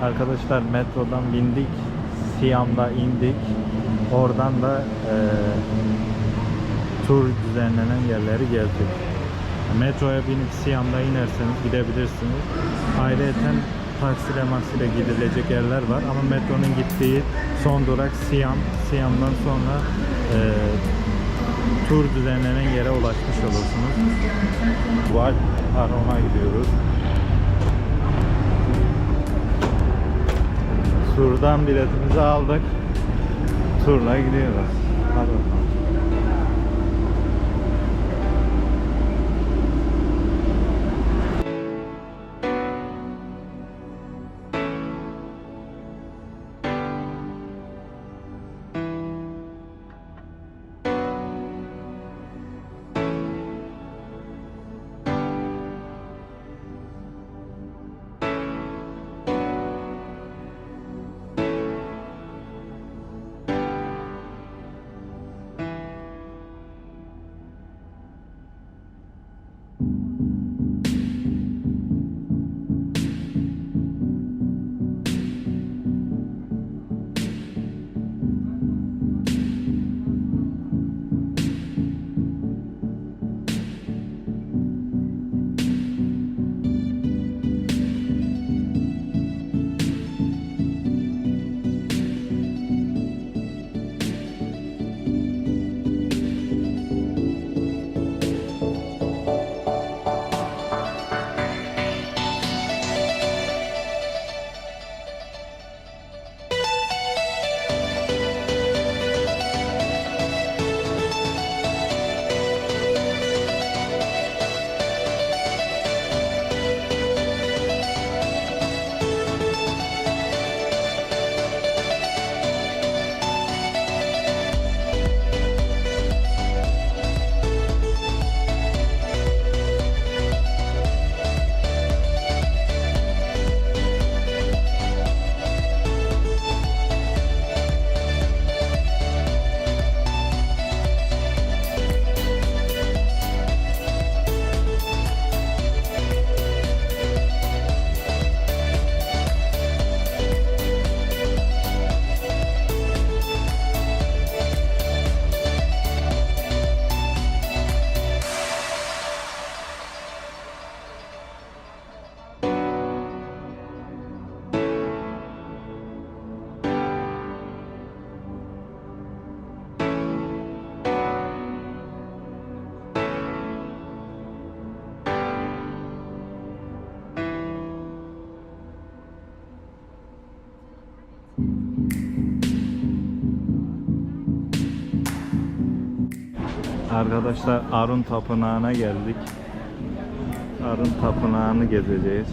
Arkadaşlar metrodan bindik. Siam'da indik. Oradan da tur düzenlenen yerleri gezdik. Metroya binip Siam'da inerseniz gidebilirsiniz. Ayrıca taksiyle gidilecek yerler var ama metronun gittiği son durak Siam. Siam'dan sonra tur düzenlenen yere ulaşmış olursunuz. Val Aron'a gidiyoruz. Turdan biletimizi aldık. Turla gidiyoruz. Hadi bakalım. Arkadaşlar Arun Tapınağı'na geldik. Arun Tapınağı'nı gezeceğiz.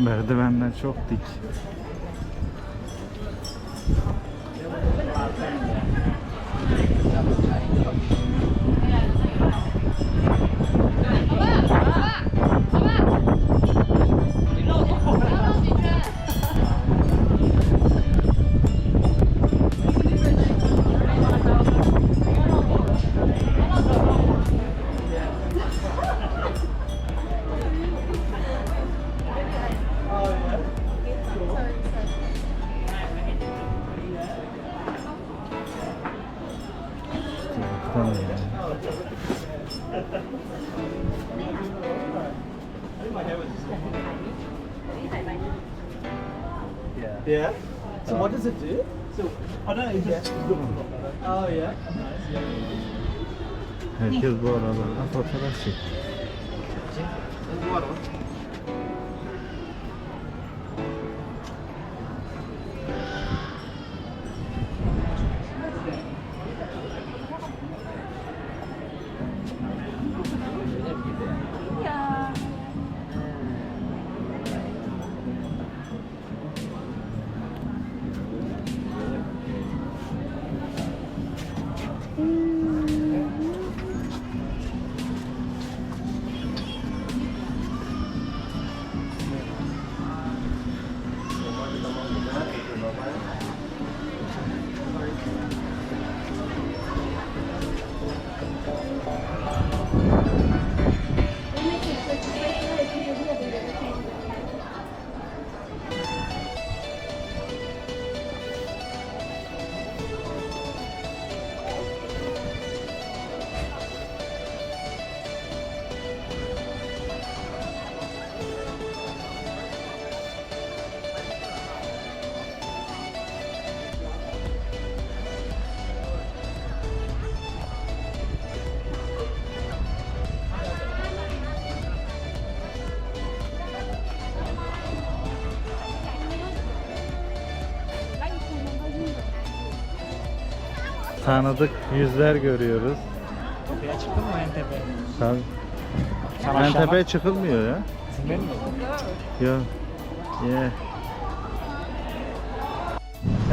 Merdivenler çok dik. Yeah. So what does it do? So oh no, it just oh yeah. Herkes bu aralarda fotoğraf çekiyor. Tanıdık yüzler görüyoruz. Tepeye çıktın mı en tepeye? Tabii. Sen Ben aşağı tepeye bak. çıkılmıyor ya. İzin vermiyor mu? Yok. Yeah.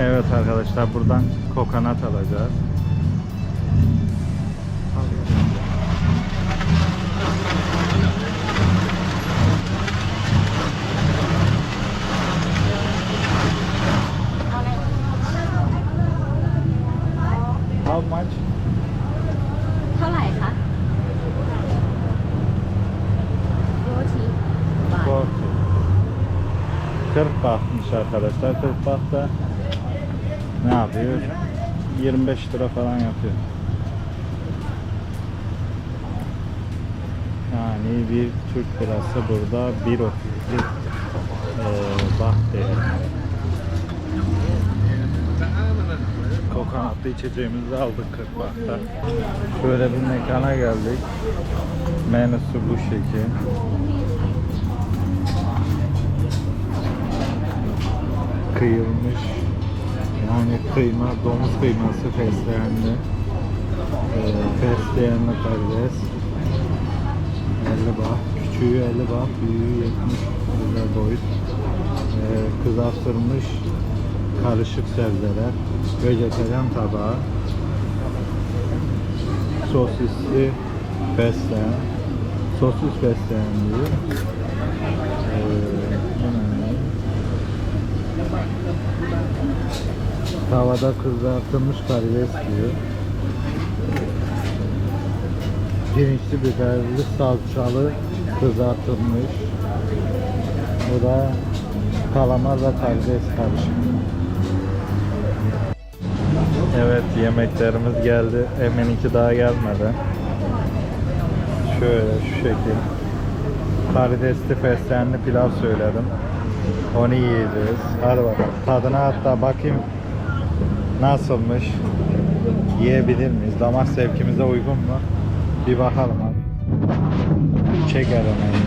Evet arkadaşlar, buradan kokonat alacağız. How much? เท่าไหร่คะโรชีบาท 40 bahtmış arkadaşlar. 40 baht da ne yapıyor? 25 lira falan yapıyor. Yani bir Türk lirası burada 1.30 baht değerinde. Kokonatlı içeceğimizi aldık 40 bahta. Şöyle bir mekana geldik. Menüsü bu şekil. Kıyılmış yani kıyma, domuz kıyması fesleğenli, fesleğenli karides 50 baht, küçüğü 50 baht, büyüğü 70 güzel boyut, kızartılmış karışık sebzeler, vejetaryen tabağı, sosisli fesleğen, sosis fesleğen diyor. Tavada kızartılmış karides diyor. Pirinçli biberli salçalı kızartılmış. Bu da kalamar ve karides karışımı. Evet, yemeklerimiz geldi. Emin'inki daha gelmedi. Şöyle şu şekil. Karidesli fesleğenli pilav söyledim. Onu yiyeceğiz. Hadi bakalım. Tadına hatta bakayım nasılmış. Yiyebilir miyiz? Damak zevkimize uygun mu? Bir bakalım hadi. Çek aramayı.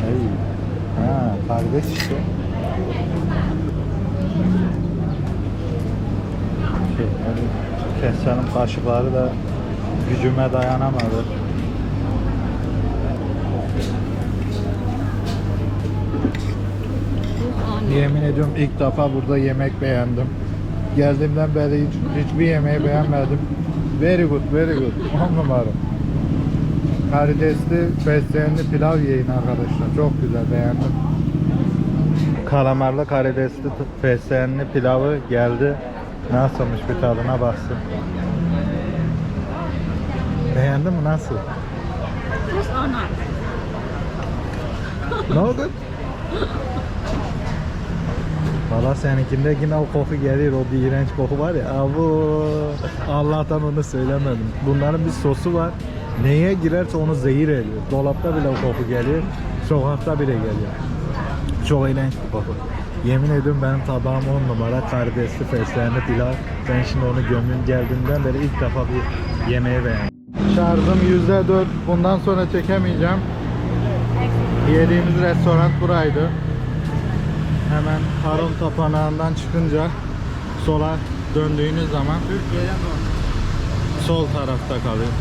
Hey. Ha, karides işte. Kescanın kaşıkları da gücüme dayanamadı. Yemin ediyorum ilk defa burada yemek beğendim. Geldiğimden beri hiçbir yemeği beğenmedim. Very good, very good. 10 numara. Karidesli, fesleğenli pilav yiyin arkadaşlar. Çok güzel, beğendim. Kalamarlı karidesli fesleğenli pilavı geldi. Nasılmış bir tadına baksın. Beğendin mi? Nasıl? Just or not? No good. Valla seninkinde yine o koku gelir, o bir iğrenç koku var ya. Bu Allah'tan onu söylemedim. Bunların bir sosu var. Neye girerse onu zehir ediyor. Dolapta bile o koku geliyor. Sokakta bile geliyor. Çok iğrenç bir koku. Yemin ediyorum benim tabağım 10 numara karidesli fesleğenli pilav. Ben şimdi onu gömdüm geldiğimden beri ilk defa bir yemeği beğendim. Şarjım %4. Bundan sonra çekemeyeceğim. Yediğimiz restoran buraydı. Hemen Harun Tapınağı'ndan çıkınca sola döndüğünüz zaman sol tarafta kalıyor.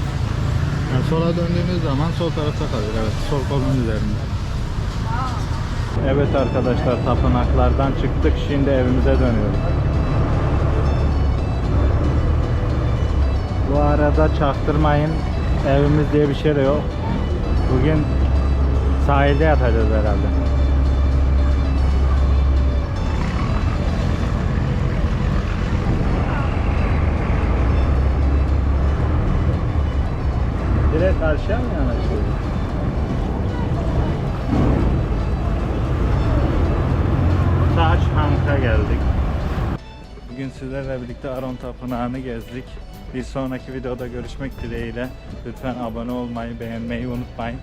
Yani sola döndüğünüz zaman sol tarafta kalıyor. Evet, sol kolun üzerinde. Evet arkadaşlar, tapınaklardan çıktık. Şimdi evimize dönüyoruz. Bu arada çaktırmayın, evimiz diye bir şey de yok. Bugün sahilde yatacağız herhalde. Direkt karşıya mı yanaşıyoruz? Taç Hank'a geldik. Bugün sizlerle birlikte Aron Tapınağı'nı gezdik. Bir sonraki videoda görüşmek dileğiyle. Lütfen abone olmayı, beğenmeyi unutmayın.